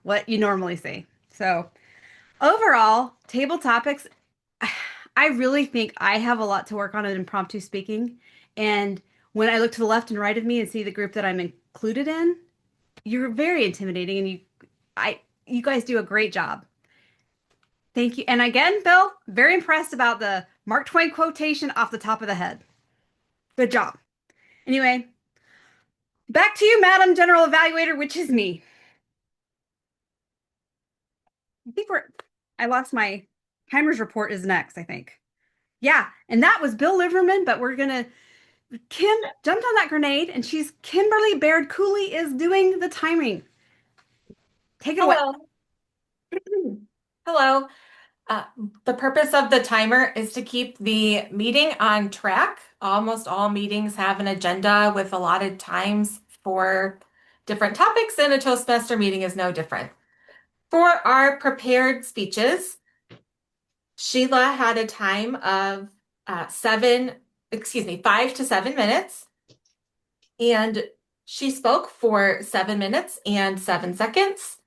what you normally see. So overall, table topics, I really think I have a lot to work on in impromptu speaking. And when I look to the left and right of me and see the group that I'm included in, you're very intimidating and you guys do a great job. Thank you. And again, Bill, very impressed about the Mark Twain quotation off the top of the head. Good job. Anyway, back to you, Madam General Evaluator, which is me. I lost my timers report is next, I think. Yeah, and that was Bill Liverman, but Kim jumped on that grenade and she's Kimberly Baird Cooley is doing the timing. Take it away. Hello. Hello. The purpose of the timer is to keep the meeting on track. Almost all meetings have an agenda with allotted times for different topics, and a Toastmaster meeting is no different. For our prepared speeches, Sheila had a time of 5 to 7 minutes, and she spoke for 7 minutes and 7 seconds.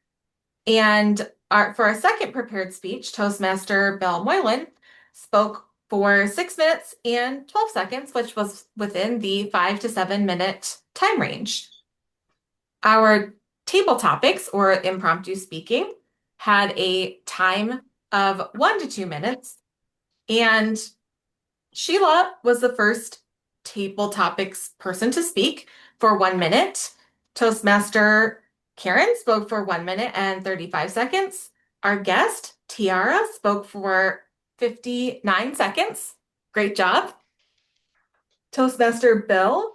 And for our second prepared speech, Toastmaster Bill Moylan spoke for 6 minutes and 12 seconds, which was within the 5 to 7 minute time range. Our table topics, or impromptu speaking, had a time of 1 to 2 minutes, and Sheila was the first table topics person to speak for 1 minute. Toastmaster Karen spoke for 1 minute and 35 seconds. Our guest, Tiara, spoke for 59 seconds. Great job. Toastmaster Bill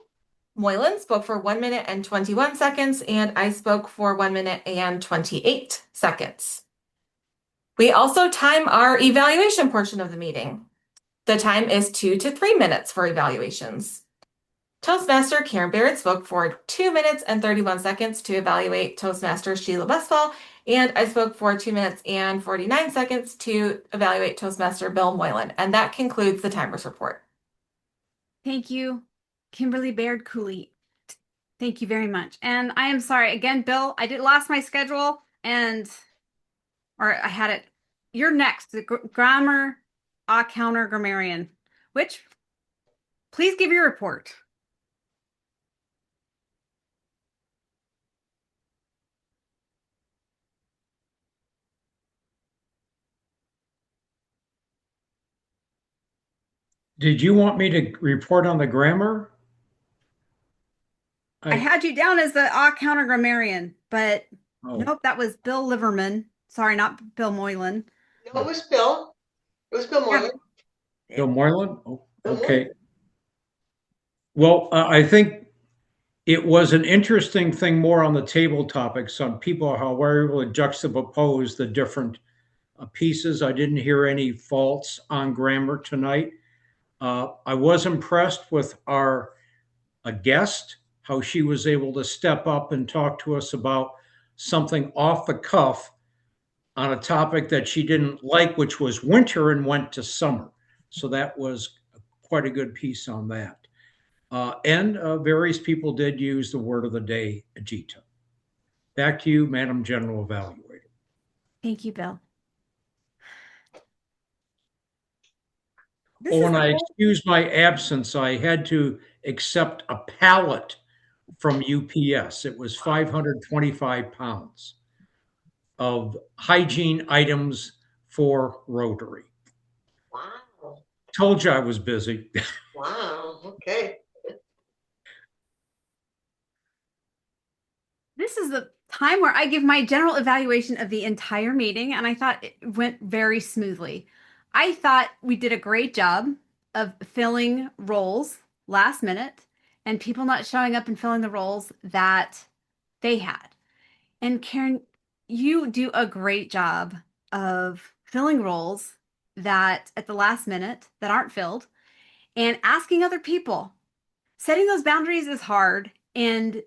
Moylan spoke for 1 minute and 21 seconds, and I spoke for 1 minute and 28 seconds. We also time our evaluation portion of the meeting. The time is 2 to 3 minutes for evaluations. Toastmaster Karen Barrett spoke for 2 minutes and 31 seconds to evaluate Toastmaster Sheila Westfall, and I spoke for 2 minutes and 49 seconds to evaluate Toastmaster Bill Moylan. And that concludes the timers report. Thank you, Kimberly Baird Cooley. Thank you very much. And I am sorry again, Bill. I lost my schedule or I had it. You're next, the grammar counter grammarian. Which, please give your report. Did you want me to report on the grammar? I had you down as the counter grammarian, but nope, that was Bill Liverman. Sorry, not Bill Moylan. No, it was Bill. It was Bill Moylan. Bill Moylan? Oh, Bill okay. Moylan. Well, I think it was an interesting thing more on the table topics on people, how we're able to juxtapose the different pieces. I didn't hear any faults on grammar tonight. I was impressed with our guest, how she was able to step up and talk to us about something off the cuff on a topic that she didn't like, which was winter, and went to summer. So that was quite a good piece on that. And various people did use the word of the day, Ajita. Back to you, Madam General Evaluator. Thank you, Bill. When I excused my absence, I had to accept a pallet from UPS. It was 525 pounds of hygiene items for Rotary. Wow. Told you I was busy. Wow, okay. This is the time where I give my general evaluation of the entire meeting, and I thought it went very smoothly. I thought we did a great job of filling roles last minute and people not showing up and filling the roles that they had. And Karen, you do a great job of filling roles that at the last minute that aren't filled and asking other people. Setting those boundaries is hard. And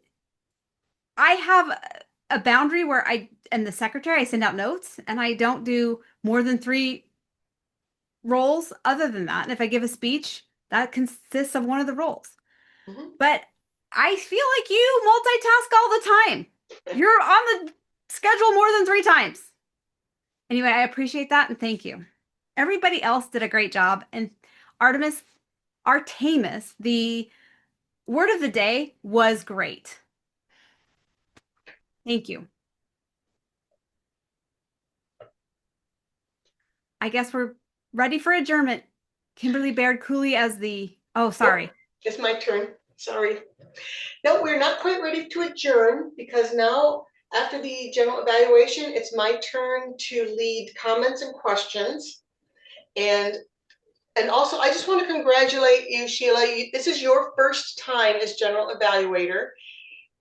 I have a boundary where I am the secretary, I send out notes, and I don't do more than 3 roles other than that. And if I give a speech, that consists of one of the roles. Mhm. But I feel like you multitask all the time. You're on the schedule more than 3 times. Anyway, I appreciate that and thank you. Everybody else did a great job. And Artemis, the word of the day was great. Thank you. I guess we're ready for adjournment. Kimberly Baird Cooley as the, oh, sorry. It's my turn. Sorry. No, we're not quite ready to adjourn because now, after the general evaluation, it's my turn to lead comments and questions. And also, I just want to congratulate you, Sheila. This is your first time as general evaluator,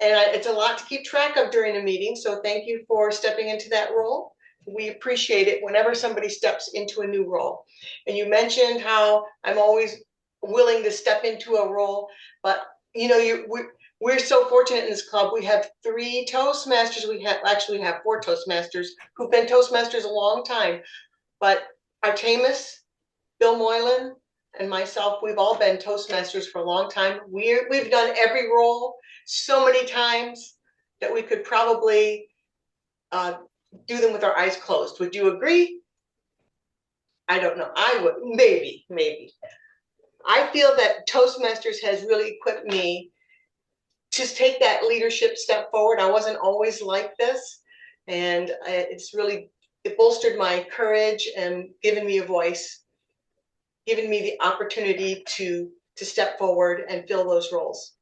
and it's a lot to keep track of during a meeting. So thank you for stepping into that role. We appreciate it whenever somebody steps into a new role. And you mentioned how I'm always willing to step into a role, but you know, we're so fortunate in this club. We have 3 Toastmasters. We have 4 Toastmasters who've been Toastmasters a long time. But Artemis, Bill Moylan, and myself, we've all been Toastmasters for a long time. We've done every role so many times that we could probably do them with our eyes closed. Would you agree? I don't know. I would, maybe. I feel that Toastmasters has really equipped me to take that leadership step forward. I wasn't always like this, and it bolstered my courage and given me a voice, given me the opportunity to step forward and fill those roles.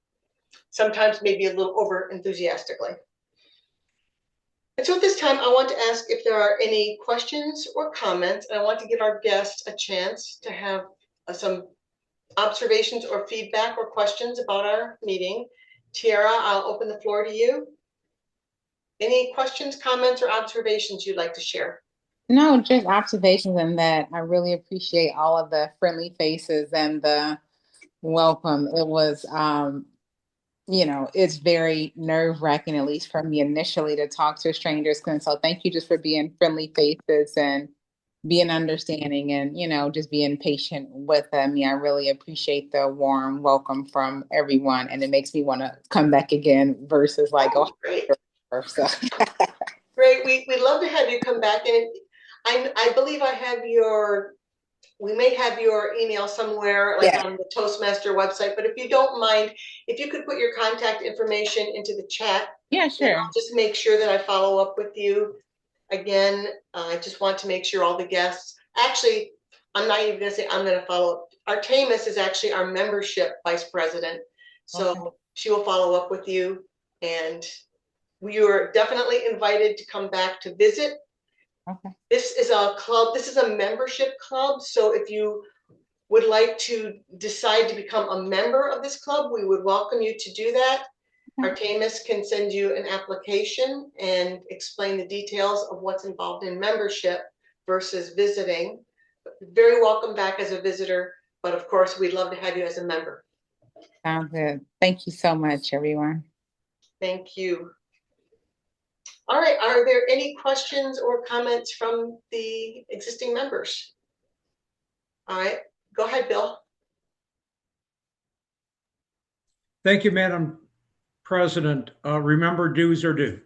Sometimes maybe a little over enthusiastically. And so at this time, I want to ask if there are any questions or comments, and I want to give our guests a chance to have some observations or feedback or questions about our meeting. Tiara, I'll open the floor to you. Any questions, comments, or observations you'd like to share? No, just observations, and that I really appreciate all of the friendly faces and the welcome. It was, it's very nerve-wracking, at least for me initially, to talk to strangers. And so thank you just for being friendly faces and being understanding and, just being patient with them. Yeah, I really appreciate the warm welcome from everyone. And it makes me want to come back again versus like, great. So. Great. We'd love to have you come back. And I believe we may have your email somewhere, like on the Toastmaster website, but if you don't mind, if you could put your contact information into the chat. Yeah, sure. I'll just make sure that I follow up with you. Again, I just want to make sure all the guests, actually, I'm not even gonna say I'm gonna follow up. Artemis is actually our membership vice president. So she will follow up with you, and you are definitely invited to come back to visit. Okay. This is a club, this is a membership club. So if you would like to decide to become a member of this club, we would welcome you to do that. Artemis can send you an application and explain the details of what's involved in membership versus visiting. Very welcome back as a visitor, but of course, we'd love to have you as a member. Sounds good. Thank you so much, everyone. Thank you. All right, are there any questions or comments from the existing members? All right, go ahead, Bill. Thank you, Madam President. Remember, dues are due.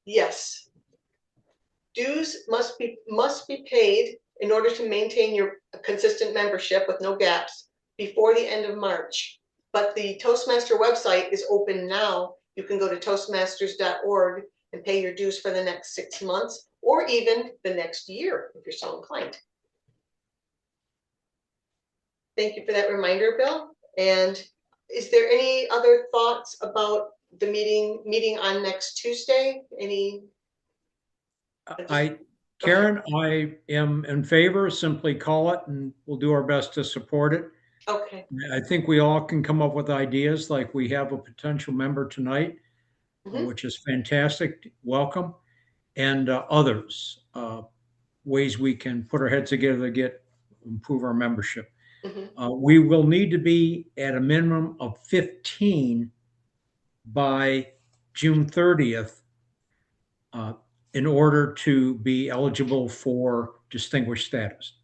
Yes. Dues must be paid in order to maintain your consistent membership with no gaps before the end of March. But the Toastmaster website is open now. You can go to toastmasters.org and pay your dues for the next 6 months or even the next year if you're so inclined. Thank you for that reminder, Bill. And is there any other thoughts about the meeting on next Tuesday? Karen, I am in favor. Simply call it and we'll do our best to support it. Okay. I think we all can come up with ideas, like we have a potential member tonight, which is fantastic. Welcome. And others, ways we can put our heads together to improve our membership. We will need to be at a minimum of 15 by June 30th in order to be eligible for distinguished status.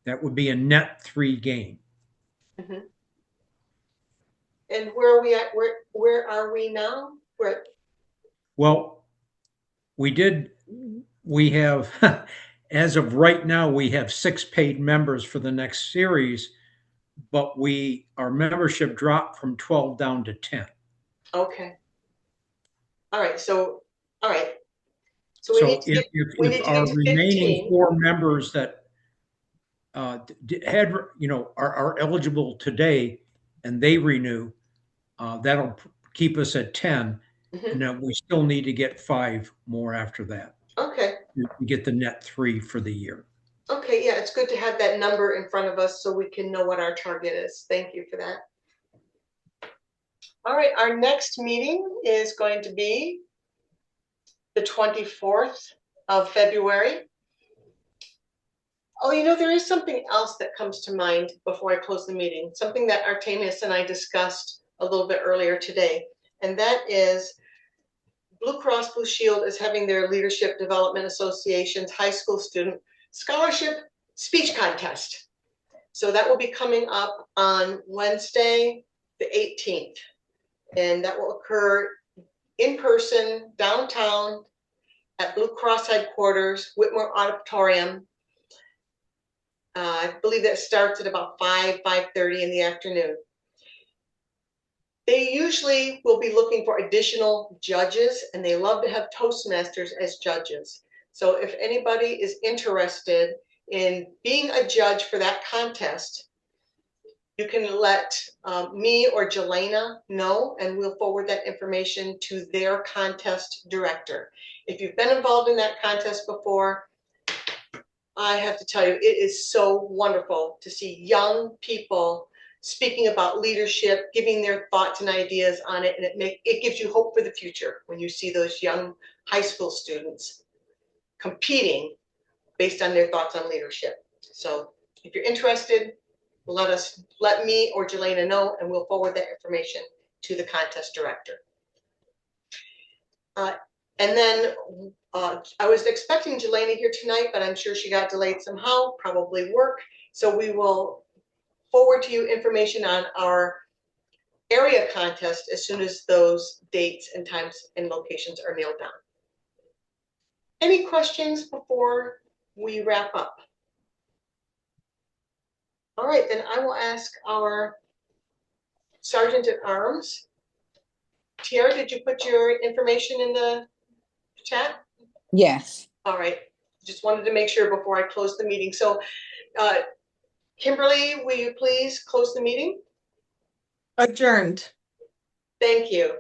That would be a net 3 gain. And where are we at? Where are we now? Well, we have, as of right now, we have 6 paid members for the next series, but our membership dropped from 12 down to 10. Okay. All right. So if our remaining 4 members that are eligible today and they renew, that'll keep us at 10. And then we still need to get 5 more after that. Okay. To get the net 3 for the year. Okay, yeah, it's good to have that number in front of us so we can know what our target is. Thank you for that. All right, our next meeting is going to be the 24th of February. Oh, there is something else that comes to mind before I close the meeting, something that Artemius and I discussed a little bit earlier today, and that is Blue Cross Blue Shield is having their Leadership Development Association's high school student scholarship speech contest. So that will be coming up on Wednesday, the 18th. And that will occur in person downtown at Blue Cross headquarters, Whitmore Auditorium. I believe that starts at about 5:30 in the afternoon. They usually will be looking for additional judges, and they love to have Toastmasters as judges. So if anybody is interested in being a judge for that contest, you can let me or Jelena know, and we'll forward that information to their contest director. If you've been involved in that contest before, I have to tell you, it is so wonderful to see young people speaking about leadership, giving their thoughts and ideas on it, and it gives you hope for the future when you see those young high school students competing based on their thoughts on leadership. So if you're interested, let me or Jelena know, and we'll forward that information to the contest director. And then I was expecting Jelena here tonight, but I'm sure she got delayed somehow, probably work. So we will forward to you information on our area contest as soon as those dates and times and locations are nailed down. Any questions before we wrap up? All right, then I will ask our Sergeant at Arms. Tiara, did you put your information in the chat? Yes. All right, just wanted to make sure before I close the meeting. So Kimberly, will you please close the meeting? Adjourned. Thank you.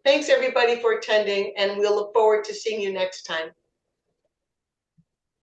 Thanks everybody for attending, and we'll look forward to seeing you next time.